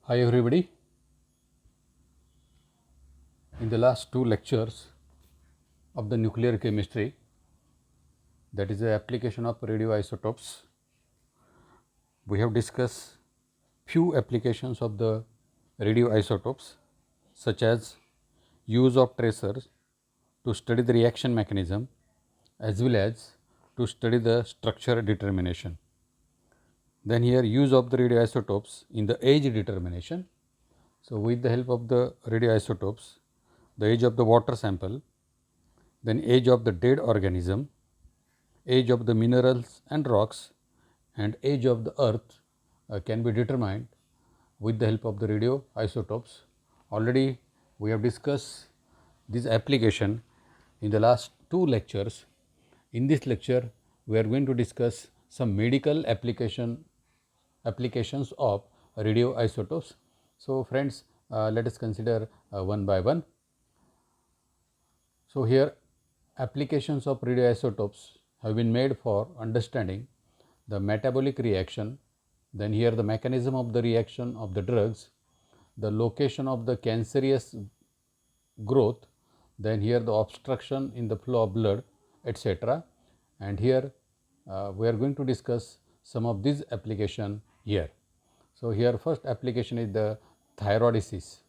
Hi everybody. In the last two lectures of the nuclear chemistry, that is the application of radioisotopes, we have discussed few applications of the radioisotopes such as use of tracers to study the reaction mechanism as well as to study the structure determination. Then here use of the radioisotopes in the age determination. So, with the help of the radioisotopes, the age of the water sample, then age of the dead organism, age of the minerals and rocks, and age of the earth can be determined with the help of the radioisotopes. Already we have discussed this application in the last two lectures. In this lecture, we are going to discuss some medical applications of radioisotopes. So, friends, let us consider one by one. So, here applications of radioisotopes have been made for understanding the metabolic reaction, then here the mechanism of the reaction of the drugs, the location of the cancerous growth, then here the obstruction in the flow of blood, etc. And here we are going to discuss some of these application here. So, here first application is the thyroiditis.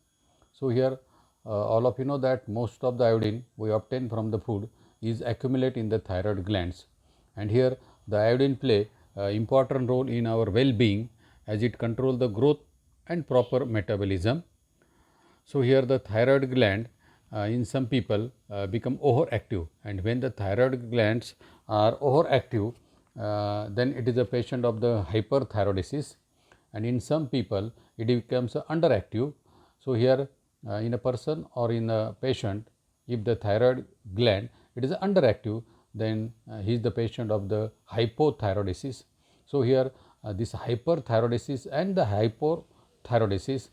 So, here all of you know that most of the iodine we obtain from the food is accumulate in the thyroid glands, and here the iodine play important role in our well-being as it control the growth and proper metabolism. So, here the thyroid gland in some people become overactive, and when the thyroid glands are overactive, then it is a patient of the hyperthyroiditis, and in some people it becomes underactive. So, here in a person or in a patient, if the thyroid gland it is underactive, then he is the patient of the hypothyroiditis. So, here this hyperthyroiditis and the hypothyroiditis,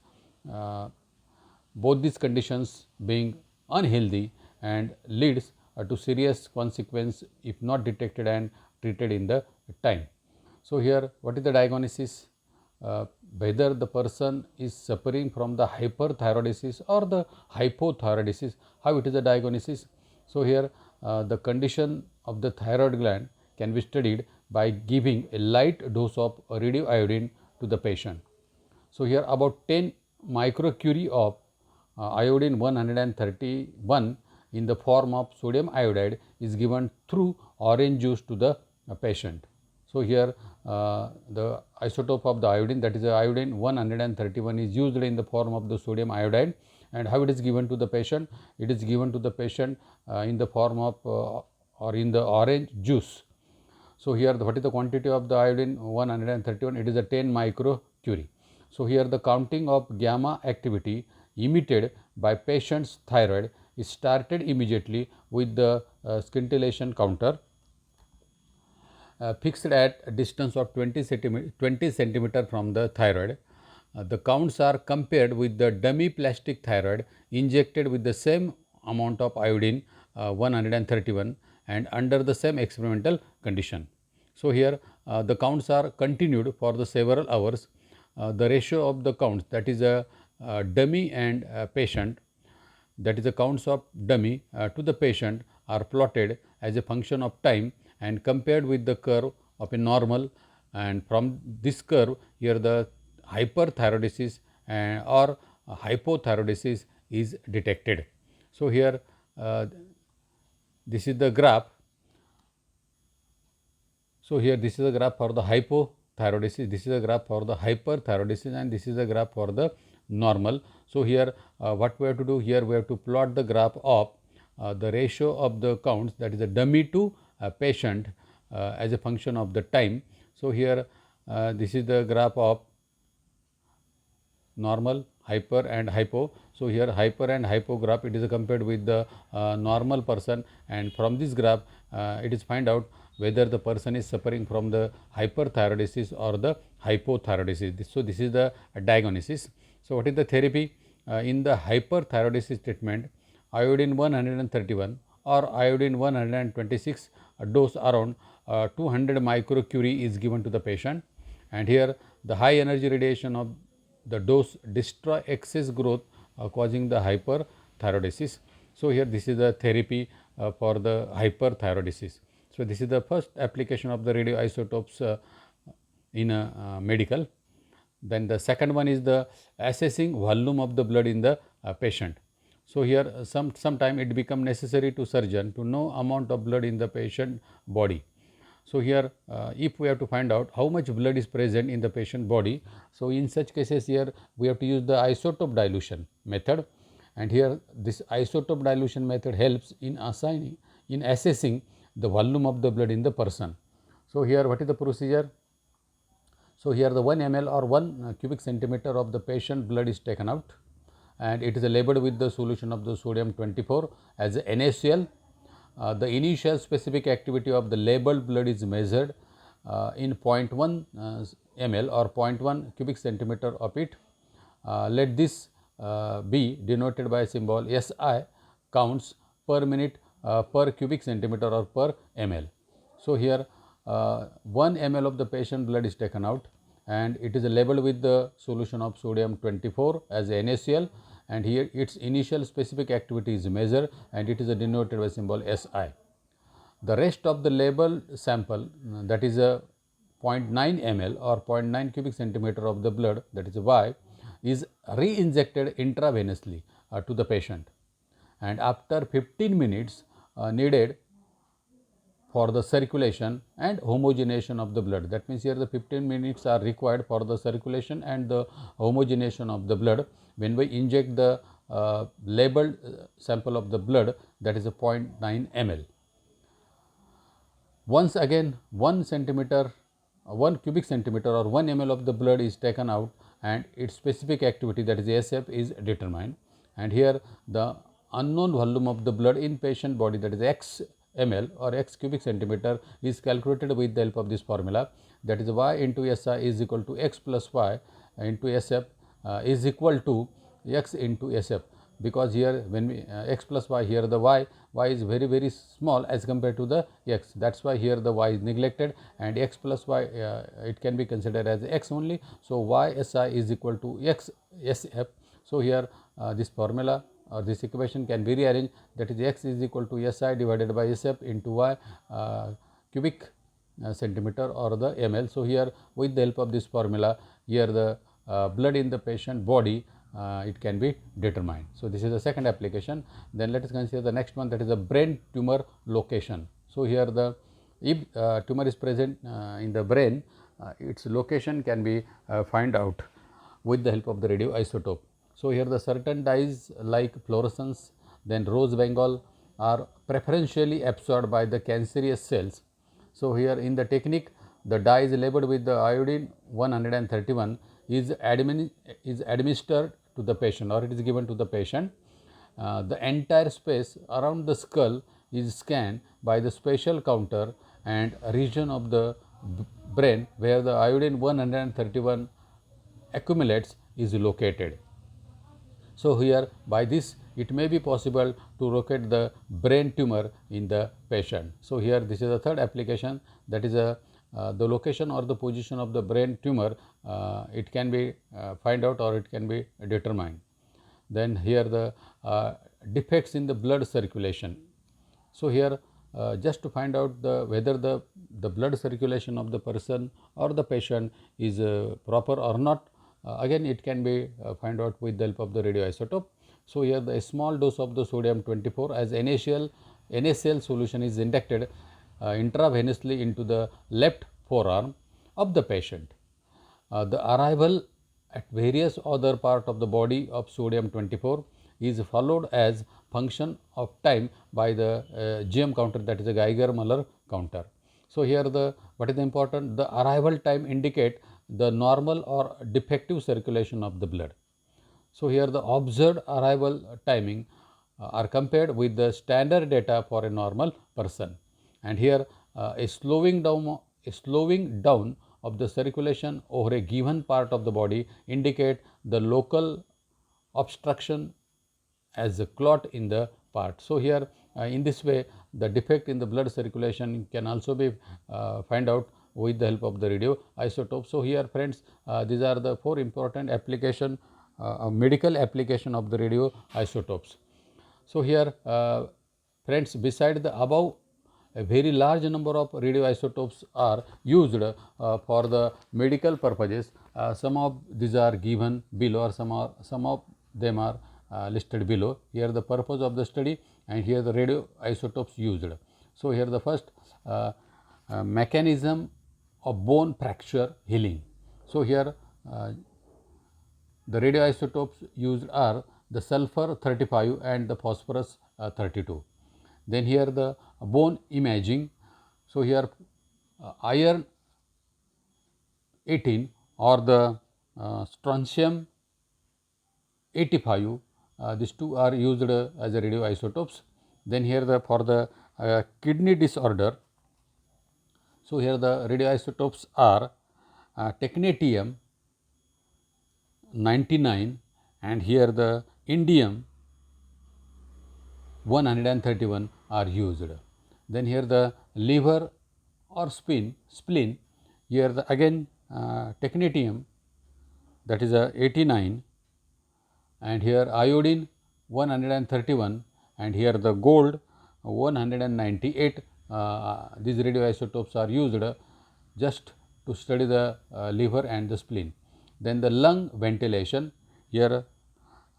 both these conditions being unhealthy and leads to serious consequence if not detected and treated in the time. So, here what is the diagnosis? Whether the person is suffering from the hyperthyroiditis or the hypothyroiditis, how it is the diagnosis? So, here the condition of the thyroid gland can be studied by giving a light dose of radioiodine to the patient. So, here about 10 microcurie of iodine 131 in the form of sodium iodide is given through orange juice to the patient. So, here the isotope of the iodine, that is the iodine 131, is used in the form of the sodium iodide, and how it is given to the patient? It is given to the patient in the form of or in the orange juice. So, here what is the quantity of the iodine 131? It is a 10 microcurie. So, here the counting of gamma activity emitted by patient's thyroid is started immediately with the scintillation counter fixed at a distance of 20 centimeter from the thyroid. The counts are compared with the dummy plastic thyroid injected with the same amount of iodine 131 and under the same experimental condition. So, here the counts are continued for the several hours. The ratio of the counts, that is a dummy and patient, that is the counts of dummy to the patient, are plotted as a function of time and compared with the curve of a normal, and from this curve here the hyperthyroiditis or hypothyroiditis is detected. So, here this is the graph. So, here this is the graph for the hypothyroiditis, this is the graph for the hyperthyroiditis, and this is the graph for the normal. So, here what we have to do here, we have to plot the graph of the ratio of the counts, that is the dummy to patient as a function of the time. So, here this is the graph of normal, hyper and hypo. So, here hyper and hypo graph, it is compared with the normal person, and from this graph it is find out whether the person is suffering from the hyperthyroiditis or the hypothyroiditis. So, this is the diagnosis. So, what is the therapy? In the hyperthyroiditis treatment, iodine 131 or iodine 126 dose around 200 microcurie is given to the patient, and here the high energy radiation of the dose destroy excess growth causing the hyperthyroiditis. So here this is the therapy for the hyperthyroiditis. So this is the first application of the radioisotopes in a medical. Then the second one is the assessing volume of the blood in the patient. So here sometime it become necessary to surgeon to know amount of blood in the patient body. So here if we have to find out how much blood is present in the patient body, so in such cases here we have to use the isotope dilution method, and here this isotope dilution method helps in assessing the volume of the blood in the person. So here what is the procedure? So here the 1 ml or 1 cubic centimeter of the patient blood is taken out, and it is labeled with the solution of the sodium 24 as NaCl. The initial specific activity of the labeled blood is measured in 0.1 ml or 0.1 cubic centimeter of it. Let this be denoted by symbol SI, counts per minute per cubic centimeter or per ml. So here 1 ml of the patient blood is taken out, and it is labeled with the solution of sodium 24 as NaCl, and here its initial specific activity is measured, and it is denoted by symbol Si. The rest of the labeled sample, that is a 0.9 ml or 0.9 cubic centimeter of the blood, that is Y, is re-injected intravenously to the patient, and after 15 minutes needed for the circulation and homogenation of the blood. That means here the 15 minutes are required for the circulation and the homogenation of the blood when we inject the labeled sample of the blood, that is a 0.9 ml. Once again 1 cubic centimeter or 1 ml of the blood is taken out, and its specific activity, that is SF, is determined, and here the unknown volume of the blood in patient body, that is X ml or X cubic centimeter, is calculated with the help of this formula, that is Y into SI is equal to X plus Y into SF is equal to X into SF, because here when we X plus Y, here the Y is very small as compared to the X, that is why here the Y is neglected, and X plus Y it can be considered as X only. So Y SI is equal to X SF. So here this formula or this equation can be rearranged, that is X is equal to SI divided by SF into Y cubic centimeter or the ml. So here with the help of this formula, here the blood in the patient body it can be determined. So this is the second application. Then let us consider the next one, that is the brain tumor location. So here the if tumor is present in the brain, its location can be find out with the help of the radioisotope. So here the certain dyes like fluorescence, then rose bengal, are preferentially absorbed by the cancerous cells. So here in the technique, the dye is labeled with the iodine 131 is administered to the patient, or it is given to the patient. The entire space around the skull is scanned by the special counter, and region of the brain where the iodine 131 accumulates is located. So here by this it may be possible to locate the brain tumor in the patient. So here this is the third application, that is the location or the position of the brain tumor, it can be find out or it can be determined. Then here the defects in the blood circulation. So here just to find out whether the blood circulation of the person or the patient is proper or not, again it can be find out with the help of the radioisotope. So here the small dose of the sodium 24 as NaCl solution is injected intravenously into the left forearm of the patient. The arrival at various other part of the body of sodium 24 is followed as function of time by the GM counter, that is a Geiger-Müller counter. So here what is important, the arrival time indicate the normal or defective circulation of the blood. So here the observed arrival timing are compared with the standard data for a normal person, and here a slowing down of the circulation over a given part of the body indicate the local obstruction as a clot in the part. So here in this way the defect in the blood circulation can also be find out with the help of the radio isotope. So, here friends, these are the 4 important application, medical application of the radio isotopes. So, here friends, beside the above, a very large number of radioisotopes are used for the medical purposes. Some of these are given below, or some of them are listed below. Here the purpose of the study, and here the radioisotopes used. So, here the first mechanism of bone fracture healing. So, here the radioisotopes used are the sulfur 35 and the phosphorus 32. Then here the bone imaging. So, here iron 18 or the strontium 85, these two are used as a radioisotopes. Then here for the kidney disorder. So, here the radioisotopes are technetium 99 and here the indium 131 are used. Then here the liver or spleen, here the again technetium, that is 89, and here iodine 131, and here the gold 198. These radioisotopes are used just to study the liver and the spleen. Then the lung ventilation, here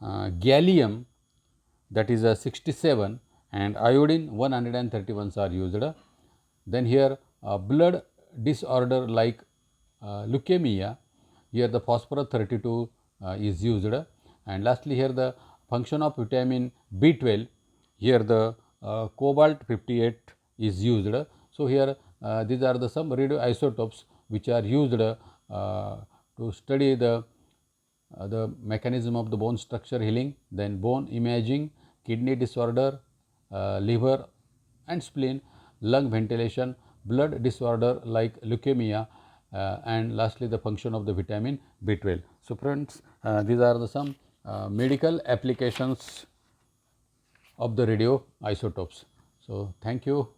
gallium, that is 67, and iodine 131 are used. Then here blood disorder like leukemia, here the phosphorus 32 is used. And lastly, here the function of vitamin B12, here the cobalt 58 is used. So, here these are the some radioisotopes which are used to study the mechanism of the bone structure healing, then bone imaging, kidney disorder, liver and spleen, lung ventilation, blood disorder like leukemia, and lastly the function of the vitamin B12. So, friends, these are the some medical applications of the radioisotopes. So, thank you.